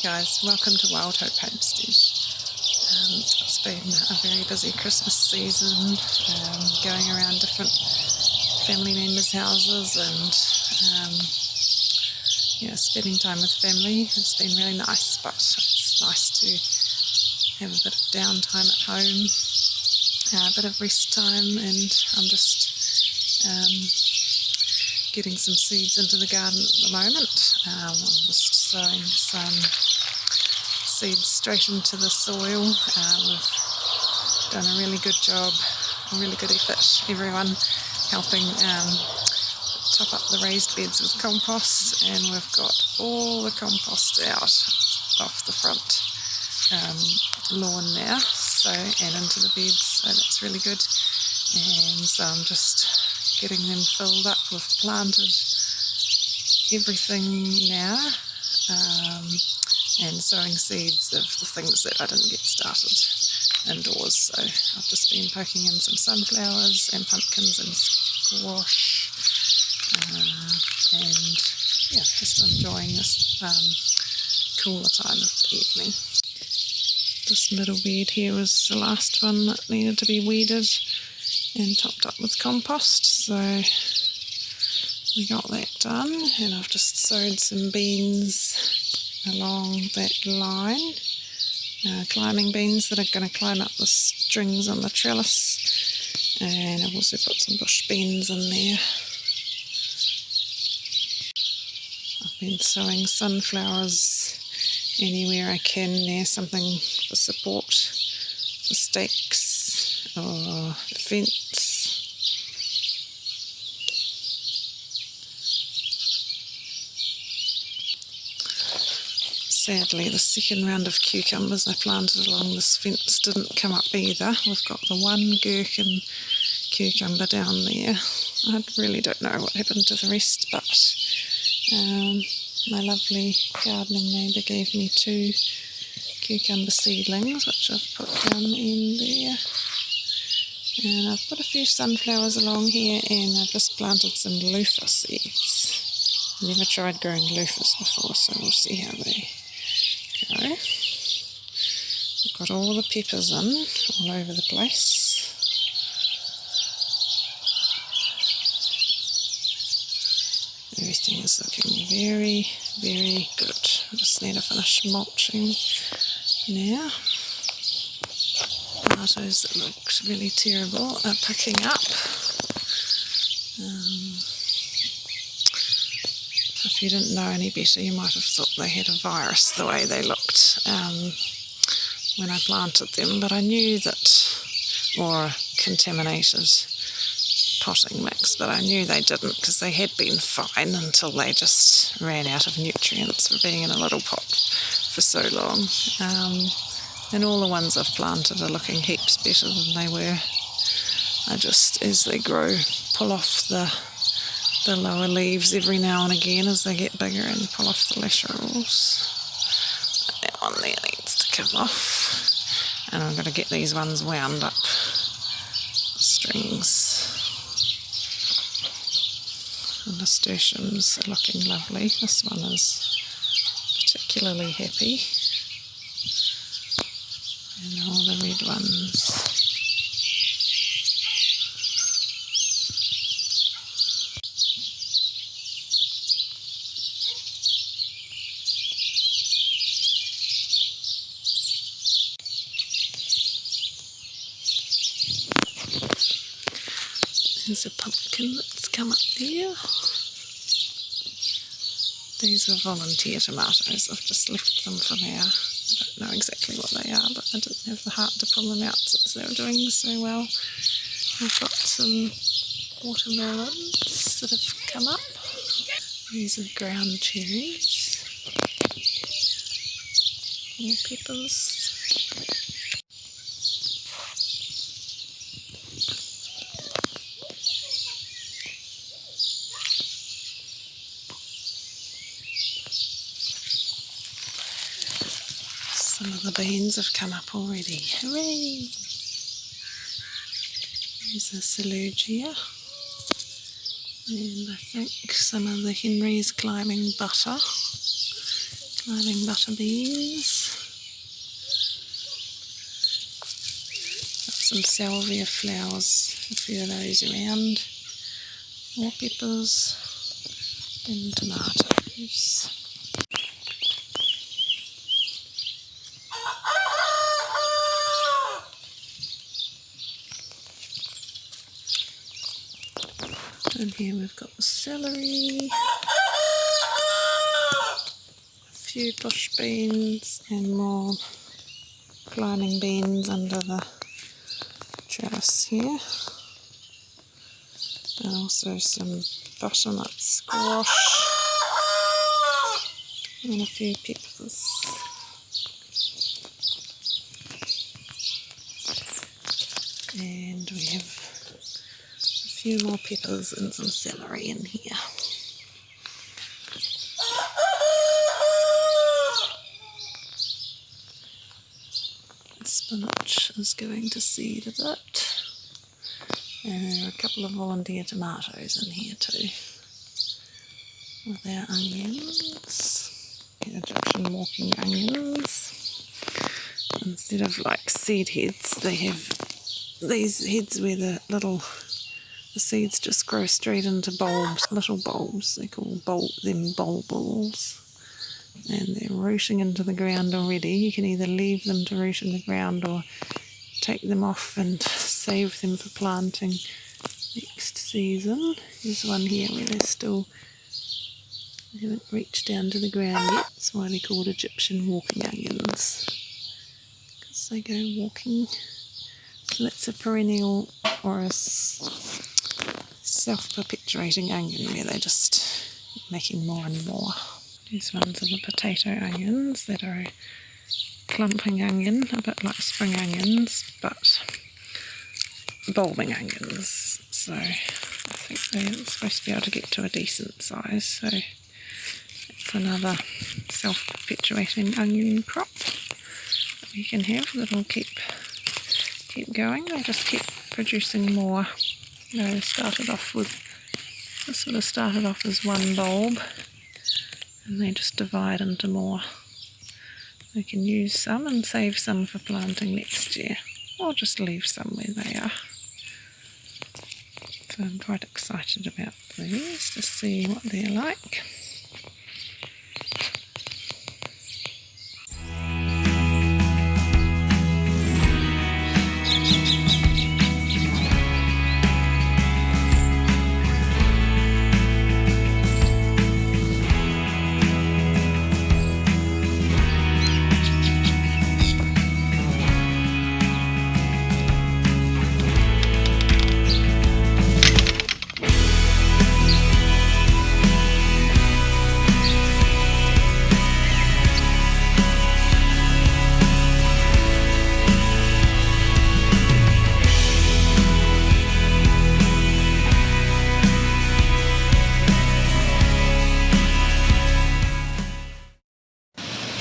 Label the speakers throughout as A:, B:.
A: guys, welcome to Wild Hope Homestead. It's been a very busy Christmas season, going around different family members' houses and spending time with family. It's been really nice, but it's nice to have a bit of downtime at home, a bit of rest time, and I'm just getting some seeds into the garden at the moment. I'm just sowing some seeds straight into the soil. We've done a really good job, a really good effort, everyone helping top up the raised beds with compost, and we've got all the compost out off the front lawn now, and into the beds, so that's really good. And so I'm just getting them filled up. We've planted everything now, and sowing seeds of the things that I didn't get started indoors. So I've just been poking in some sunflowers and pumpkins and squash, and just enjoying this cooler time of the evening. This middle bed here was the last one that needed to be weeded and topped up with compost, so we got that done. And I've just sowed some beans along that line, climbing beans that are going to climb up the strings on the trellis, and I've also put some bush beans in there. I've been sowing sunflowers anywhere I can near something for support, for stakes or fence. Sadly, the second round of cucumbers I planted along this fence didn't come up either. We've got the one gherkin cucumber down there. I really don't know what happened to the rest, but my lovely gardening neighbour gave me 2 cucumber seedlings, which I've put down in there. And I've put a few sunflowers along here, and I've just planted some loofah seeds. I've never tried growing loofahs before, so we'll see how they go. I've got all the peppers in, all over the place. Everything is looking very, very good. I just need to finish mulching now. Tomatoes that looked really terrible are picking up. If you didn't know any better, you might have thought they had a virus the way they looked when I planted them, but I knew that, or contaminated potting mix, but I knew they didn't, because they had been fine until they just ran out of nutrients for being in a little pot for so long. And all the ones I've planted are looking heaps better than they were. I just, as they grow, pull off the lower leaves every now and again as they get bigger, and pull off the laterals. That one there needs to come off, and I'm going to get these ones wound up, strings. And nasturtiums are looking lovely. This one is particularly happy, and all the red ones. There's a pumpkin that's come up there. These are volunteer tomatoes. I've just left them for now. I don't know exactly what they are, but I didn't have the heart to pull them out since they were doing so well. I've got some watermelons that have come up. These are ground cherries. More peppers. Some of the beans have come up already. Hooray! There's a celogia. And I think some of the Henry's climbing butter Climbing butter beans. Got some salvia flowers, a few of those around. More peppers and tomatoes. And here we've got the celery, a few bush beans and more climbing beans under the trellis here. And also some butternut squash and a few peppers. And we have a few more peppers and some celery in here. The spinach is going to seed a bit. And there are a couple of volunteer tomatoes in here too, with our onions, Egyptian walking onions. Instead of like seed heads, they have these heads where the seeds just grow straight into bulbs, little bulbs. They call them bulbils, and they're rooting into the ground already. You can either leave them to root in the ground or take them off and save them for planting next season. There's one here where they haven't reached down to the ground yet. That's why they're called Egyptian walking onions, because they go walking. So that's a perennial or a self-perpetuating onion where they're just making more and more. These ones are the potato onions that are a clumping onion, a bit like spring onions, but bulbing onions. So I think they're supposed to be able to get to a decent size. So it's another self-perpetuating onion crop that we can have that'll keep going. They'll just keep producing more. This would have started off as one bulb, and they just divide into more. We can use some and save some for planting next year, or just leave some where they are. So I'm quite excited about these to see what they're like.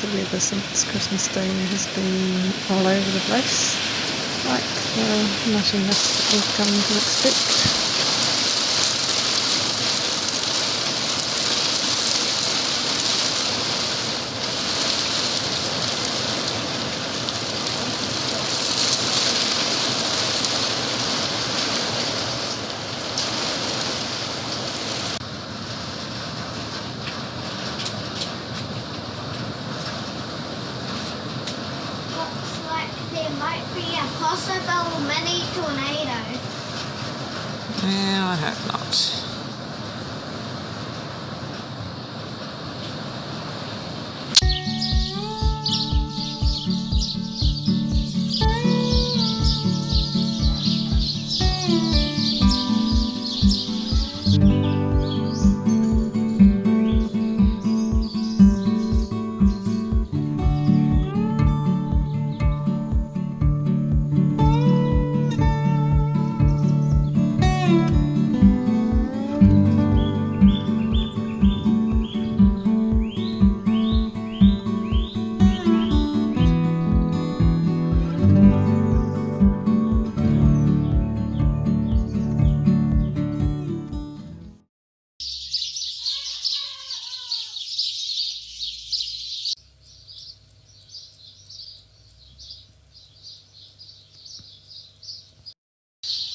A: The weather since Christmas Day has been all over the place, like the nuttiness that we've come to expect.
B: There might be a possible mini tornado.
A: Yeah, I hope not.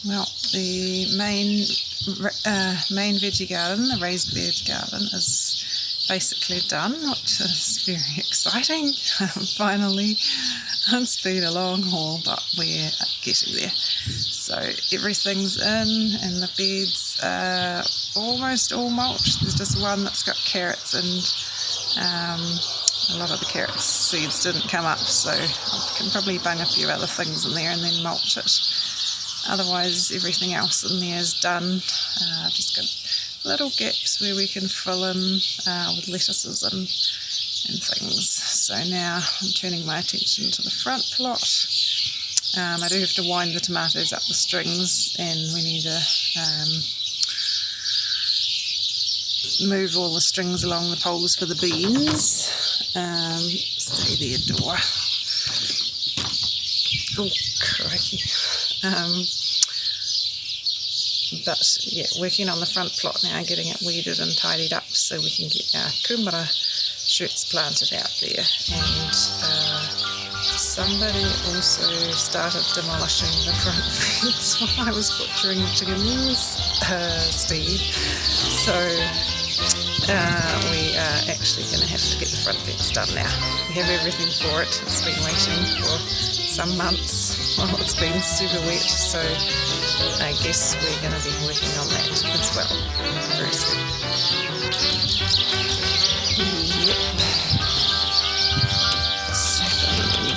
A: Well, the main veggie garden, the raised bed garden, is basically done, which is very exciting. Finally, it's been a long haul, but we're getting there. So everything's in, and the beds are almost all mulched. There's just one that's got carrots, and a lot of the carrot seeds didn't come up, so I can probably bung a few other things in there and then mulch it. Otherwise, everything else in there is done. Just got little gaps where we can fill in with lettuces and things. So now I'm turning my attention to the front plot. I do have to wind the tomatoes up the strings, and we need to move all the strings along the poles for the beans. Stay there, door. Oh, crikey. But yeah, working on the front plot now, getting it weeded and tidied up so we can get our kumara shoots planted out there. And somebody also started demolishing the front fence while I was butchering the chickens, Steve. So we are actually going to have to get the front fence done now. We have everything for it. It's been waiting for some months while it's been super wet, so I guess we're going to be working on that as well very soon. Yep. Second.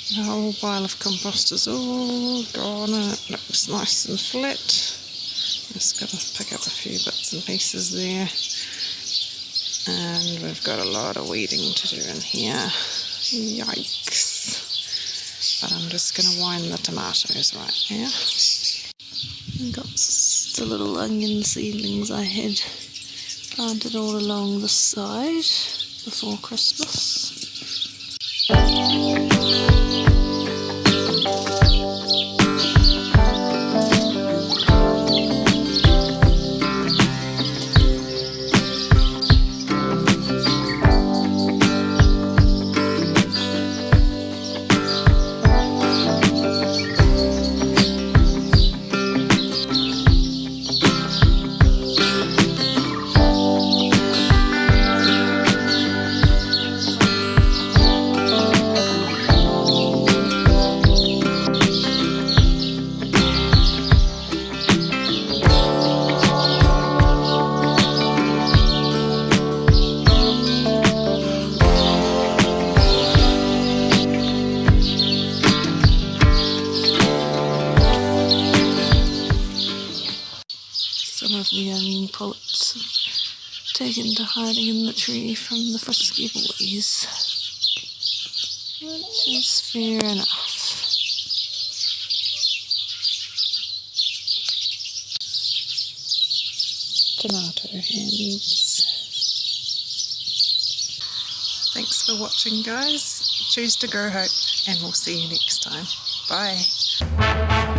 A: The whole pile of compost is all gone and it looks nice and flat. Just got to pick up a few bits and pieces there. And we've got a lot of weeding to do in here. Yikes. But I'm just going to wind the tomatoes right now. I've got the little onion seedlings I had planted all along the side before Christmas. Some of the onion polyps have taken to hiding in the tree from the frisky boys, which is fair enough. Tomato hands. Thanks for watching, guys. Choose to grow hope, and we'll see you next time. Bye.